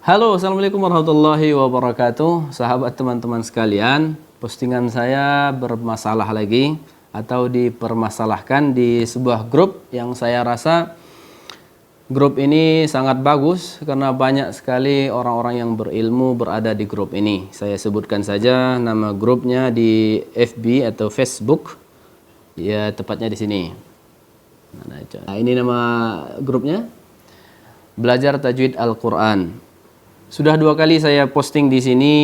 Halo, assalamualaikum warahmatullahi wabarakatuh. Sahabat teman-teman sekalian, postingan saya bermasalah lagi atau dipermasalahkan di sebuah grup yang saya rasa grup ini sangat bagus karena banyak sekali orang-orang yang berilmu berada di grup ini. Saya sebutkan saja nama grupnya di FB atau Facebook. Ya, tepatnya di sini. Nah, ini nama grupnya. Belajar Tajwid Al-Quran. Sudah 2 kali saya posting di sini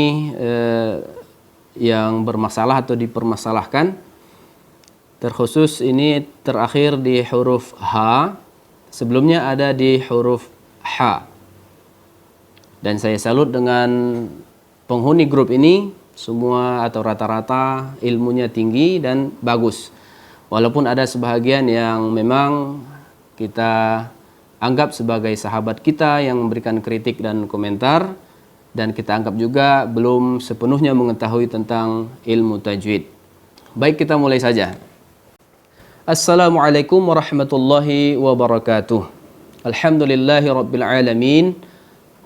yang bermasalah atau dipermasalahkan. Terkhusus ini terakhir di huruf H. Sebelumnya ada di huruf H. Dan saya salut dengan penghuni grup ini. Semua atau rata-rata ilmunya tinggi dan bagus. Walaupun ada sebahagian yang memang kita anggap sebagai sahabat kita yang memberikan kritik dan komentar, dan kita anggap juga belum sepenuhnya mengetahui tentang ilmu tajwid. Baik, kita mulai saja. Assalamualaikum warahmatullahi wabarakatuh. Alhamdulillahi rabbil alamin.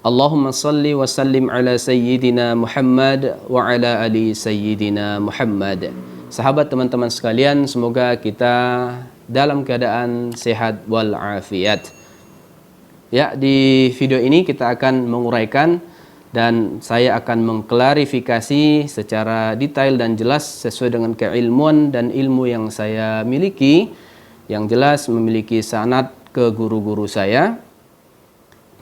Allahumma salli wa sallim ala sayyidina Muhammad wa ala ali sayyidina Muhammad. Sahabat teman-teman sekalian, semoga kita dalam keadaan sehat wal afiat. Ya, di video ini kita akan menguraikan dan saya akan mengklarifikasi secara detail dan jelas sesuai dengan keilmuan dan ilmu yang saya miliki, yang jelas memiliki sanad ke guru-guru saya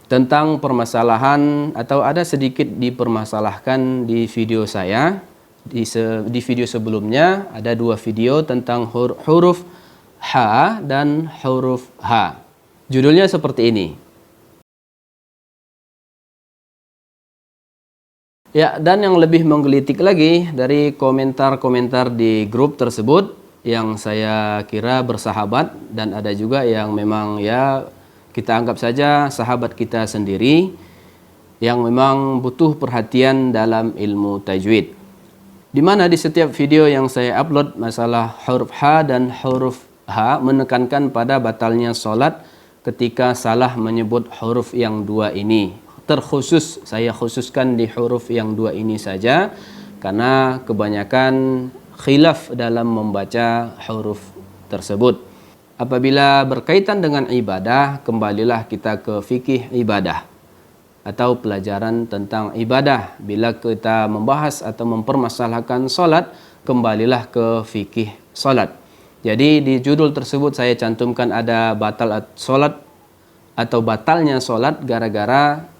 tentang permasalahan atau ada sedikit dipermasalahkan di video saya. Di video sebelumnya ada 2 video tentang huruf H dan huruf H. Judulnya seperti ini. Ya, dan yang lebih menggelitik lagi dari komentar-komentar di grup tersebut yang saya kira bersahabat, dan ada juga yang memang ya kita anggap saja sahabat kita sendiri yang memang butuh perhatian dalam ilmu tajwid. Di mana di setiap video yang saya upload masalah huruf H dan huruf H menekankan pada batalnya sholat ketika salah menyebut huruf yang 2 ini. Terkhusus saya khususkan di huruf yang 2 ini saja karena kebanyakan khilaf dalam membaca huruf tersebut. Apabila berkaitan dengan ibadah, kembalilah kita ke fikih ibadah atau pelajaran tentang ibadah. Bila kita membahas atau mempermasalahkan solat, kembalilah ke fikih solat. Jadi di judul tersebut saya cantumkan ada batal solat atau batalnya solat gara-gara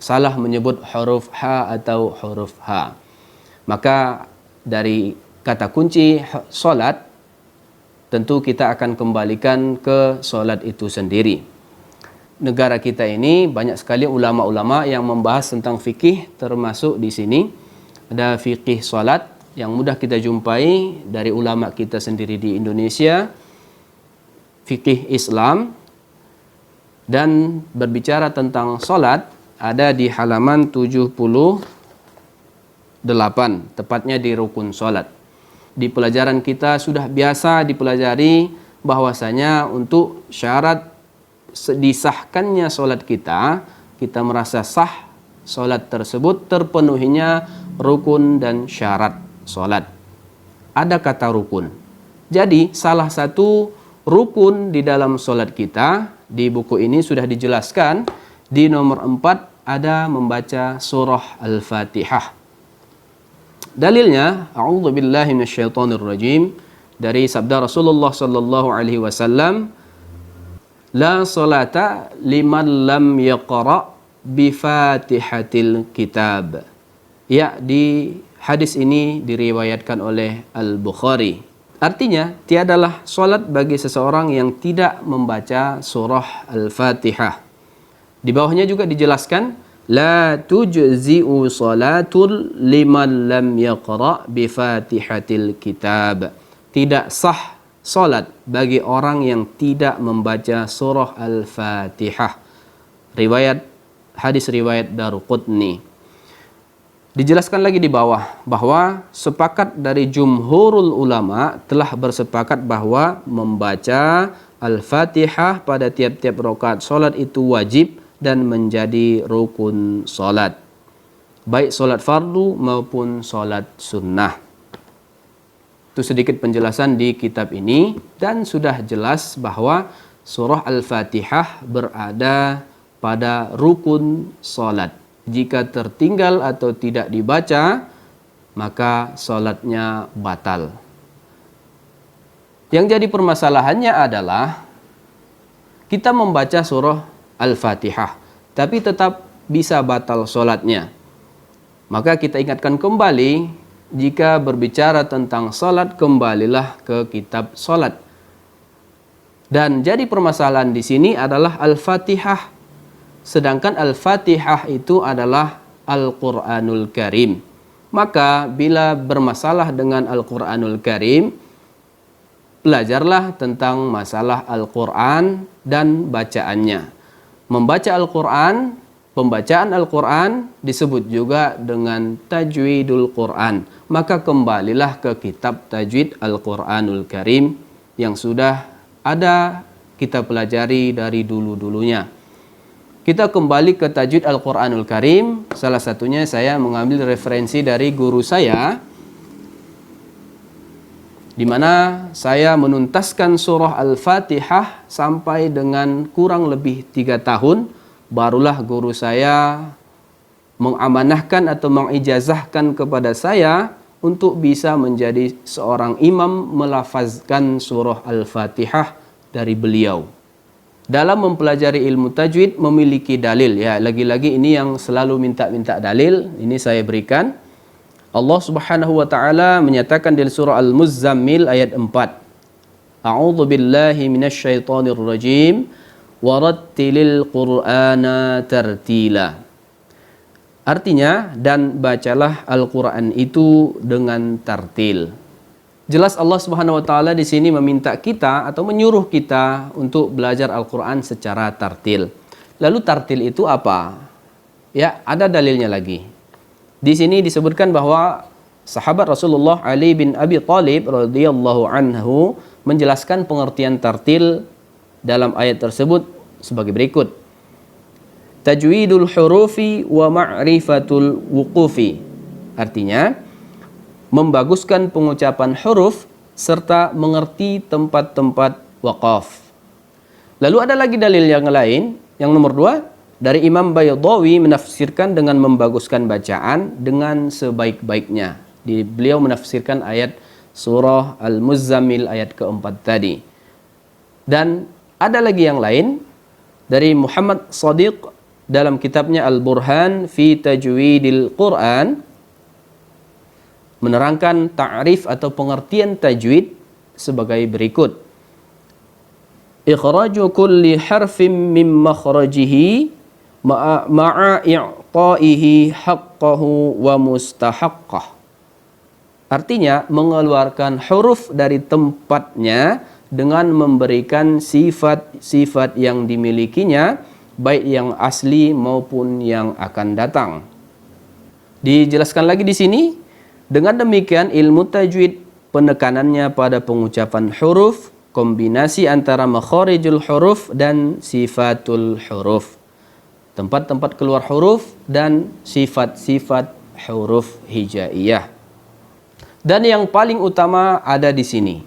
salah menyebut huruf H atau huruf H. Maka dari kata kunci solat, tentu kita akan kembalikan ke solat itu sendiri. Negara kita ini banyak sekali ulama-ulama yang membahas tentang fikih, termasuk di sini ada fikih solat yang mudah kita jumpai dari ulama kita sendiri di Indonesia, fikih Islam, dan berbicara tentang solat ada di halaman 78, tepatnya di rukun sholat. Di pelajaran kita sudah biasa dipelajari bahwasanya untuk syarat disahkannya sholat kita merasa sah sholat tersebut terpenuhinya rukun dan syarat sholat. Ada kata rukun. Jadi salah satu rukun di dalam sholat kita, di buku ini sudah dijelaskan, di nomor 4 ada membaca surah Al-Fatihah. Dalilnya, a'udzubillahi minasyaitonirrajim, dari sabda Rasulullah sallallahu alaihi wasallam, la salata liman lam yaqra bi Fatihatil Kitab. Ya, di hadis ini diriwayatkan oleh Al-Bukhari. Artinya, tiadalah salat bagi seseorang yang tidak membaca surah Al-Fatihah. Di bawahnya juga dijelaskan, la tujzi'u salatul liman lam yaqra bi Fatihatil Kitab. Tidak sah salat bagi orang yang tidak membaca surah Al-Fatihah. Hadis riwayat Daruqutni. Dijelaskan lagi di bawah bahwa sepakat dari jumhurul ulama telah bersepakat bahwa membaca Al-Fatihah pada tiap-tiap rakaat salat itu wajib dan menjadi rukun solat, baik solat fardu maupun solat sunnah. Itu sedikit penjelasan di kitab ini, dan sudah jelas bahwa surah Al-Fatihah berada pada rukun solat. Jika tertinggal atau tidak dibaca, maka solatnya batal. Yang jadi permasalahannya adalah kita membaca surah Al-Fatihah, tapi tetap bisa batal solatnya. Maka kita ingatkan kembali, jika berbicara tentang salat, kembalilah ke kitab salat. Dan jadi permasalahan di sini adalah Al-Fatihah. Sedangkan Al-Fatihah itu adalah Al-Qur'anul Karim. Maka bila bermasalah dengan Al-Qur'anul Karim, belajarlah tentang masalah Al-Qur'an dan bacaannya. Membaca Al-Qur'an, pembacaan Al-Quran disebut juga dengan tajwidul Quran. Maka kembalilah ke kitab tajwid Al-Quranul Karim yang sudah ada kita pelajari dari dulu-dulunya. Kita kembali ke tajwid Al-Quranul Karim. Salah satunya saya mengambil referensi dari guru saya, di mana saya menuntaskan surah Al-Fatihah sampai dengan kurang lebih 3 tahun. Barulah guru saya mengamanahkan atau mengijazahkan kepada saya untuk bisa menjadi seorang imam melafazkan surah Al-Fatihah dari beliau. Dalam mempelajari ilmu tajwid memiliki dalil, ya, lagi-lagi ini yang selalu minta dalil, ini saya berikan. Allah Subhanahu wa taala menyatakan di surah Al-Muzammil ayat 4. A'udzu billahi minasyaitonir rajim. Warattilil Qur'ana tartila. Artinya, dan bacalah Al-Quran itu dengan tartil. Jelas Allah Subhanahu wa taala di sini meminta kita atau menyuruh kita untuk belajar Al-Quran secara tartil. Lalu tartil itu apa? Ya, ada dalilnya lagi. Di sini disebutkan bahwa sahabat Rasulullah Ali bin Abi Thalib radhiyallahu anhu menjelaskan pengertian tartil dalam ayat tersebut sebagai berikut. Tajwidul hurufi wa ma'rifatul wuqufi. Artinya, membaguskan pengucapan huruf serta mengerti tempat-tempat waqaf. Lalu ada lagi dalil yang lain, yang nomor 2, dari Imam Baydawi menafsirkan dengan membaguskan bacaan dengan sebaik-baiknya. Beliau menafsirkan ayat surah Al-Muzammil ayat keempat tadi. Dan ada lagi yang lain dari Muhammad Shadiq dalam kitabnya Al-Burhan fi Tajwidil Quran, menerangkan ta'rif atau pengertian tajwid sebagai berikut. Ikhraju kulli harfin min makhrajihi ma'a i'ta'ihi haqqahu wa mustahaqqah. Artinya, mengeluarkan huruf dari tempatnya dengan memberikan sifat-sifat yang dimilikinya, baik yang asli maupun yang akan datang. Dijelaskan lagi di sini, dengan demikian ilmu tajwid penekanannya pada pengucapan huruf, kombinasi antara makharijul huruf dan sifatul huruf. Tempat-tempat keluar huruf dan sifat-sifat huruf hijaiyah. Dan yang paling utama ada di sini,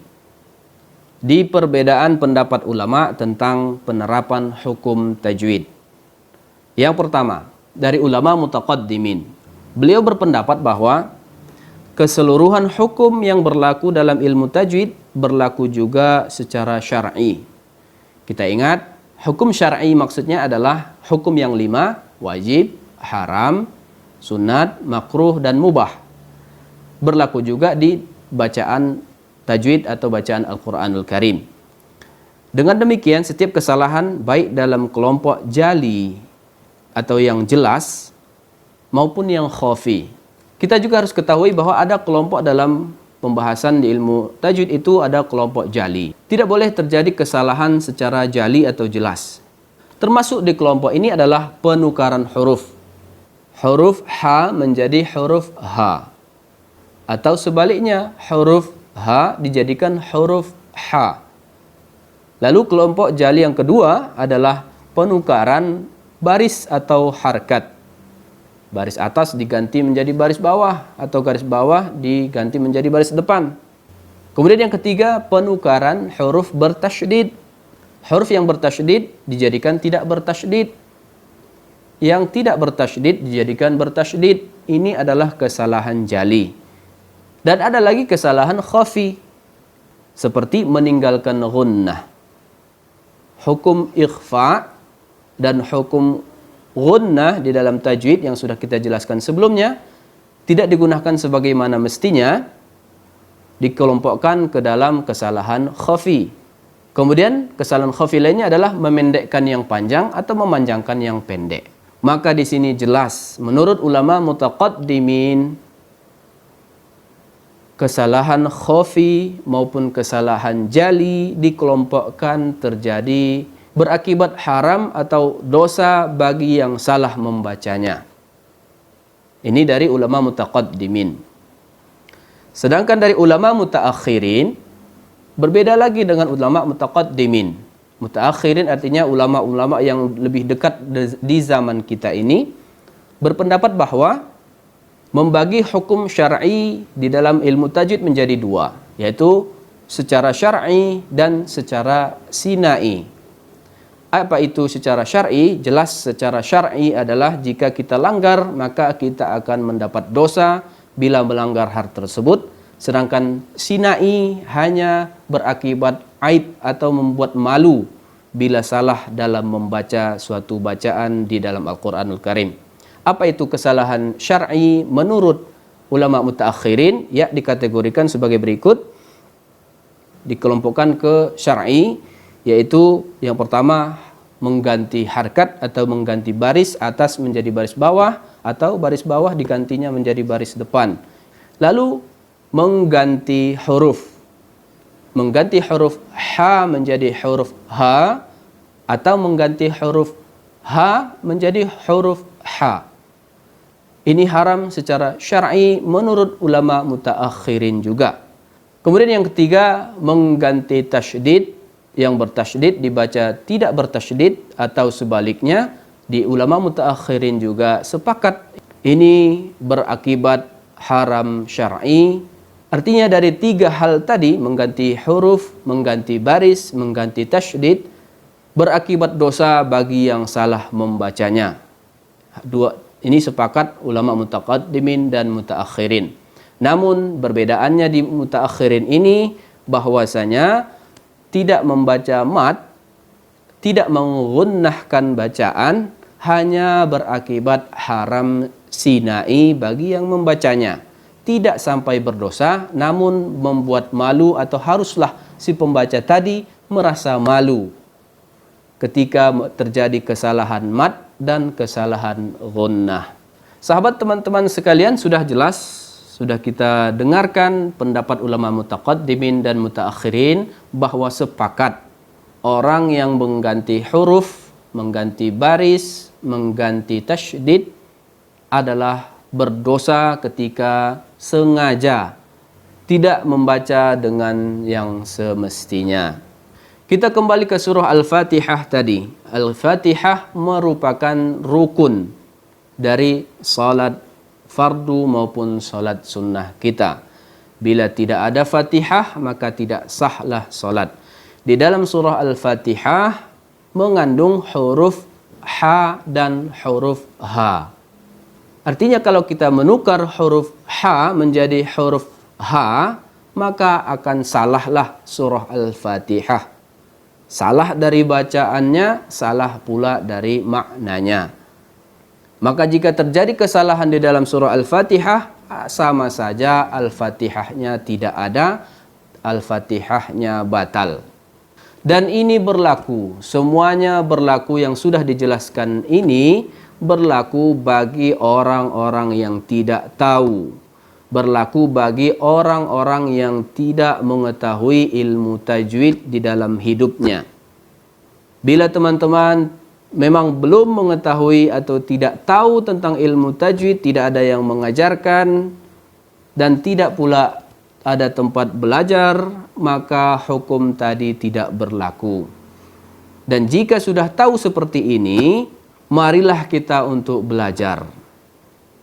di perbedaan pendapat ulama tentang penerapan hukum tajwid. Yang pertama, dari ulama mutaqaddimin. Beliau berpendapat bahwa keseluruhan hukum yang berlaku dalam ilmu tajwid berlaku juga secara syar'i. Kita ingat, hukum syar'i maksudnya adalah hukum yang 5, wajib, haram, sunat, makruh, dan mubah. Berlaku juga di bacaan tajwid atau bacaan Al-Quranul Karim. Dengan demikian, setiap kesalahan baik dalam kelompok jali atau yang jelas maupun yang khafi. Kita juga harus ketahui bahwa ada kelompok dalam pembahasan di ilmu tajwid itu, ada kelompok jali. Tidak boleh terjadi kesalahan secara jali atau jelas. Termasuk di kelompok ini adalah penukaran huruf. Huruf H menjadi huruf H. Atau sebaliknya, huruf H dijadikan huruf H. Lalu kelompok jali yang kedua adalah penukaran baris atau harkat. Baris atas diganti menjadi baris bawah, atau garis bawah diganti menjadi baris depan. Kemudian yang ketiga, penukaran huruf bertasydid. Huruf yang bertasydid dijadikan tidak bertasydid. Yang tidak bertasydid dijadikan bertasydid. Ini adalah kesalahan jali. Dan ada lagi kesalahan khafi, seperti meninggalkan gunnah. Hukum ikhfa dan hukum gunnah di dalam tajwid yang sudah kita jelaskan sebelumnya tidak digunakan sebagaimana mestinya, dikelompokkan ke dalam kesalahan khafi. Kemudian kesalahan khafi lainnya adalah memendekkan yang panjang atau memanjangkan yang pendek. Maka di sini jelas menurut ulama mutaqaddimin, kesalahan khafi maupun kesalahan jali dikelompokkan terjadi berakibat haram atau dosa bagi yang salah membacanya. Ini dari ulama mutaqaddimin. Sedangkan dari ulama mutaakhirin berbeda lagi dengan ulama mutaqaddimin. Mutaakhirin artinya ulama-ulama yang lebih dekat di zaman kita ini berpendapat bahwa membagi hukum syar'i di dalam ilmu tajwid menjadi dua, yaitu secara syar'i dan secara sinai. Apa itu secara syar'i? Jelas secara syar'i adalah jika kita langgar maka kita akan mendapat dosa bila melanggar hal tersebut. Sedangkan sinai hanya berakibat aib atau membuat malu bila salah dalam membaca suatu bacaan di dalam Al-Quranul Karim. Apa itu kesalahan syar'i menurut ulama mutaakhirin? Ya, dikategorikan sebagai berikut. Dikelompokkan ke syar'i, yaitu yang pertama mengganti harkat atau mengganti baris atas menjadi baris bawah, atau baris bawah digantinya menjadi baris depan. Lalu mengganti huruf. Mengganti huruf ha menjadi huruf ha, atau mengganti huruf ha menjadi huruf ha. Ini haram secara syar'i menurut ulama mutaakhirin juga. Kemudian yang ketiga, mengganti tasydid. Yang bertasydid dibaca tidak bertasydid, atau sebaliknya. Di ulama mutaakhirin juga sepakat ini berakibat haram syar'i. Artinya dari tiga hal tadi, mengganti huruf, mengganti baris, mengganti tasydid, berakibat dosa bagi yang salah membacanya. Dua ini sepakat ulama mutaqaddimin dan mutaakhirin. Namun perbedaannya di mutaakhirin ini bahwasanya tidak membaca mat, tidak menggunnahkan bacaan, hanya berakibat haram sinai bagi yang membacanya. Tidak sampai berdosa, namun membuat malu atau haruslah si pembaca tadi merasa malu ketika terjadi kesalahan mat dan kesalahan gunnah. Sahabat teman-teman sekalian, sudah jelas, sudah kita dengarkan pendapat ulama mutaqaddimin dan mutaakhirin bahwa sepakat orang yang mengganti huruf, mengganti baris, mengganti tasydid adalah berdosa ketika sengaja tidak membaca dengan yang semestinya. Kita kembali ke surah Al-Fatihah tadi. Al-Fatihah merupakan rukun dari salat fardu maupun salat sunnah kita. Bila tidak ada Fatihah, maka tidak sahlah salat. Di dalam surah Al-Fatihah mengandung huruf ha dan huruf ha. Artinya kalau kita menukar huruf ha menjadi huruf ha, maka akan salahlah surah Al-Fatihah. Salah dari bacaannya, salah pula dari maknanya. Maka jika terjadi kesalahan di dalam surah Al-Fatihah, sama saja Al-Fatihahnya tidak ada, Al-Fatihahnya batal. Dan ini berlaku, semuanya berlaku yang sudah dijelaskan ini, berlaku bagi orang-orang yang tidak tahu, berlaku bagi orang-orang yang tidak mengetahui ilmu tajwid di dalam hidupnya. Bila teman-teman memang belum mengetahui atau tidak tahu tentang ilmu tajwid, tidak ada yang mengajarkan dan tidak pula ada tempat belajar, maka hukum tadi tidak berlaku. Dan jika sudah tahu seperti ini, marilah kita untuk belajar.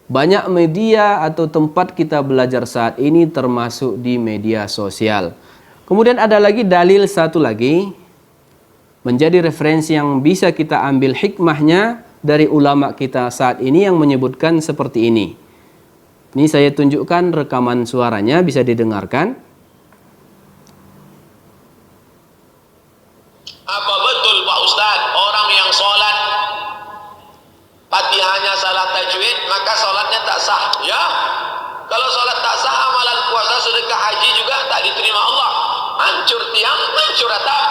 Banyak media atau tempat kita belajar saat ini termasuk di media sosial. Kemudian ada lagi dalil satu lagi, menjadi referensi yang bisa kita ambil hikmahnya dari ulama kita saat ini yang menyebutkan seperti ini. Ini saya tunjukkan rekaman suaranya, bisa didengarkan. Apa betul Pak Ustadz, orang yang sholat Fatihahnya salah tajwid, maka sholatnya tak sah? Ya, kalau sholat tak sah, amalan puasa, sedekah, haji juga tak diterima Allah. Hancur tiang, hancur atap.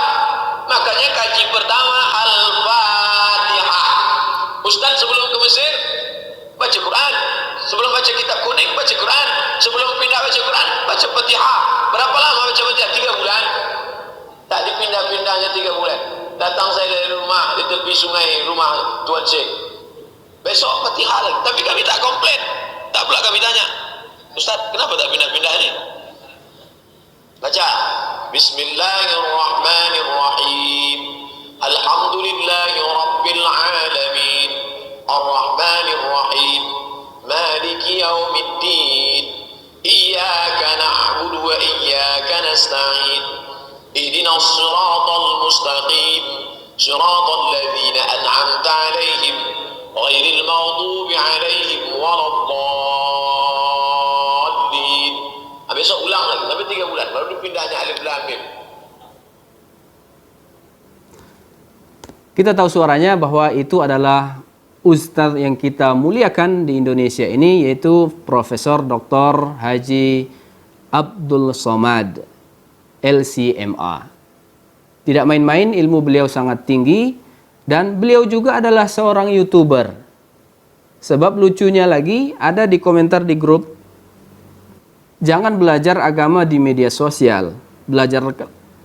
Makanya kaji pertama Al-Fatihah. Ustaz sebelum ke Mesir baca Quran, sebelum baca kitab kuning baca Quran, sebelum pindah baca Quran baca Fatihah. Berapa lama baca Fatihah? 3 bulan. Tak dipindah-pindahnya 3 bulan. Datang saya dari rumah di tepi sungai rumah Tuan Syekh. Besok Fatihah lagi. Tapi kami tak komplain. Tak pula kami tanya, Ustaz, kenapa tak pindah-pindah ni? Baca. Bismillahirrahmanirrahim. Alhamdulillahi Rabbil Alamin. Ar-Rahmanirrahim. Maliki yaumiddin. Iyyaka na'budu wa iyyaka nasta'in. Ihdinas siratal mustaqim. Siratal ladzina an'amta 'alaihim ghairil maghdubi 'alaihim waladdallin. Besok ulang lagi sampai 3 bulan baru dipindahnya alif lam mim. Kita tahu suaranya bahwa itu adalah ustaz yang kita muliakan di Indonesia ini, yaitu Profesor Dr. Haji Abdul Somad, LCMA. Tidak main-main, ilmu beliau sangat tinggi, dan beliau juga adalah seorang YouTuber. Sebab lucunya lagi, ada di komentar di grup, jangan belajar agama di media sosial,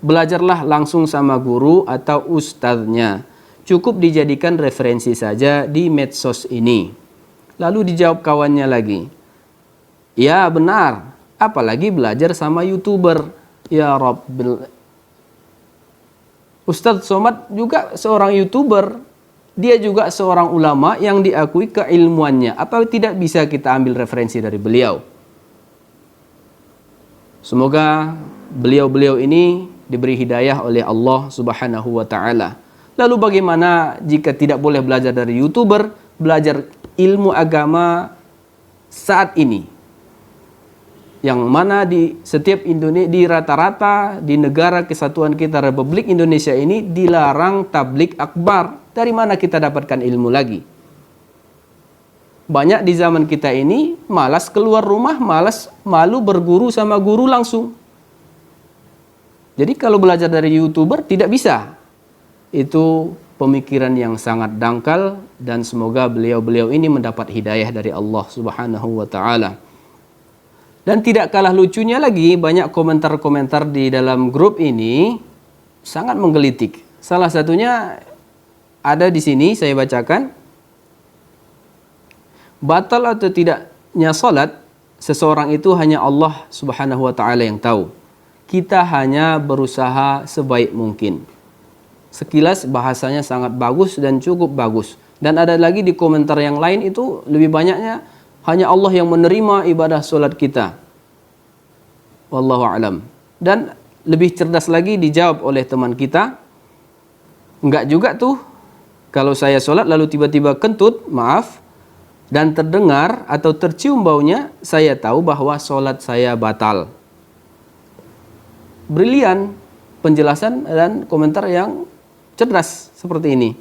belajarlah langsung sama guru atau ustadznya. Cukup dijadikan referensi saja di medsos ini. Lalu dijawab kawannya lagi, ya benar, apalagi belajar sama YouTuber. Ya Rabbil. Ustadz Somad juga seorang YouTuber. Dia juga seorang ulama yang diakui keilmuannya. Apa tidak bisa kita ambil referensi dari beliau? Semoga beliau-beliau ini diberi hidayah oleh Allah Subhanahu wa ta'ala. Lalu bagaimana jika tidak boleh belajar dari YouTuber, belajar ilmu agama saat ini? Yang mana di setiap Indonesia, di rata-rata di negara kesatuan kita Republik Indonesia ini dilarang tablik akbar. Dari mana kita dapatkan ilmu lagi? Banyak di zaman kita ini malas keluar rumah, malas, malu berguru sama guru langsung. Jadi kalau belajar dari YouTuber tidak bisa. Itu pemikiran yang sangat dangkal, dan semoga beliau-beliau ini mendapat hidayah dari Allah Subhanahu wa ta'ala. Dan tidak kalah lucunya lagi, banyak komentar-komentar di dalam grup ini sangat menggelitik. Salah satunya ada di sini, saya bacakan. Batal atau tidaknya salat seseorang itu hanya Allah Subhanahu wa ta'ala yang tahu. Kita hanya berusaha sebaik mungkin. Sekilas bahasanya sangat bagus dan cukup bagus. Dan ada lagi di komentar yang lain itu lebih banyaknya, hanya Allah yang menerima ibadah solat kita. Wallahu a'lam. Dan lebih cerdas lagi dijawab oleh teman kita, enggak juga tuh, kalau saya solat lalu tiba-tiba kentut, maaf, dan terdengar atau tercium baunya, saya tahu bahwa solat saya batal. Brilian penjelasan dan komentar yang cerdas seperti ini.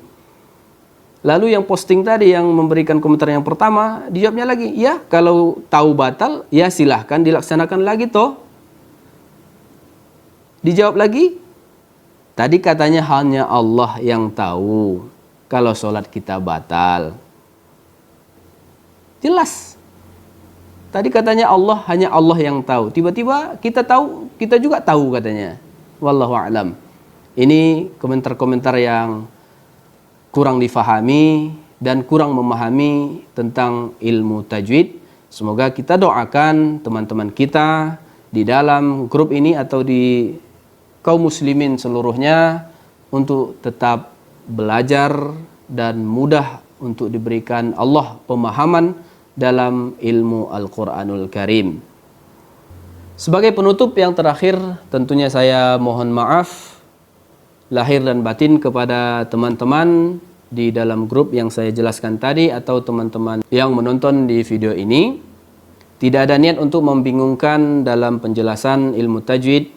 Lalu yang posting tadi yang memberikan komentar yang pertama, dijawabnya lagi, ya kalau tahu batal, ya silahkan dilaksanakan lagi toh. Dijawab lagi, tadi katanya hanya Allah yang tahu kalau sholat kita batal. Jelas. Tadi katanya Allah, hanya Allah yang tahu. Tiba-tiba kita tahu, kita juga tahu katanya. Wallahu a'lam. Ini komentar-komentar yang kurang difahami dan kurang memahami tentang ilmu tajwid. Semoga kita doakan teman-teman kita di dalam grup ini atau di kaum muslimin seluruhnya untuk tetap belajar dan mudah untuk diberikan Allah pemahaman dalam ilmu Al-Quranul Karim. Sebagai penutup yang terakhir, tentunya saya mohon maaf lahir dan batin kepada teman-teman di dalam grup yang saya jelaskan tadi atau teman-teman yang menonton di video ini. Tidak ada niat untuk membingungkan dalam penjelasan ilmu tajwid,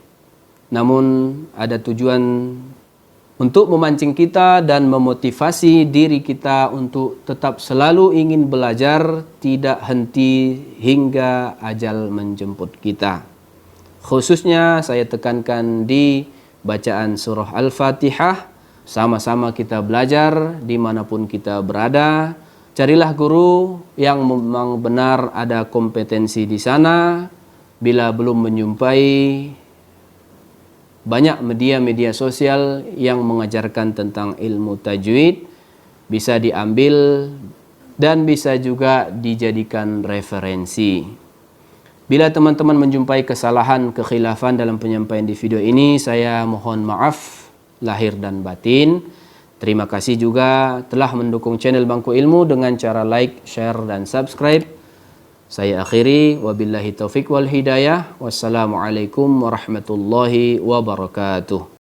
namun ada tujuan untuk memancing kita dan memotivasi diri kita untuk tetap selalu ingin belajar, tidak henti hingga ajal menjemput kita. Khususnya saya tekankan di bacaan surah Al-Fatihah, sama-sama kita belajar dimanapun kita berada. Carilah guru yang memang benar ada kompetensi di sana. Bila belum menjumpai banyak media-media sosial yang mengajarkan tentang ilmu tajwid, bisa diambil dan bisa juga dijadikan referensi. Bila teman-teman menjumpai kesalahan, kekhilafan dalam penyampaian di video ini, saya mohon maaf lahir dan batin. Terima kasih juga telah mendukung channel Bangku Ilmu dengan cara like, share, dan subscribe. Saya akhiri, wabillahi taufik wal hidayah. Wassalamualaikum warahmatullahi wabarakatuh.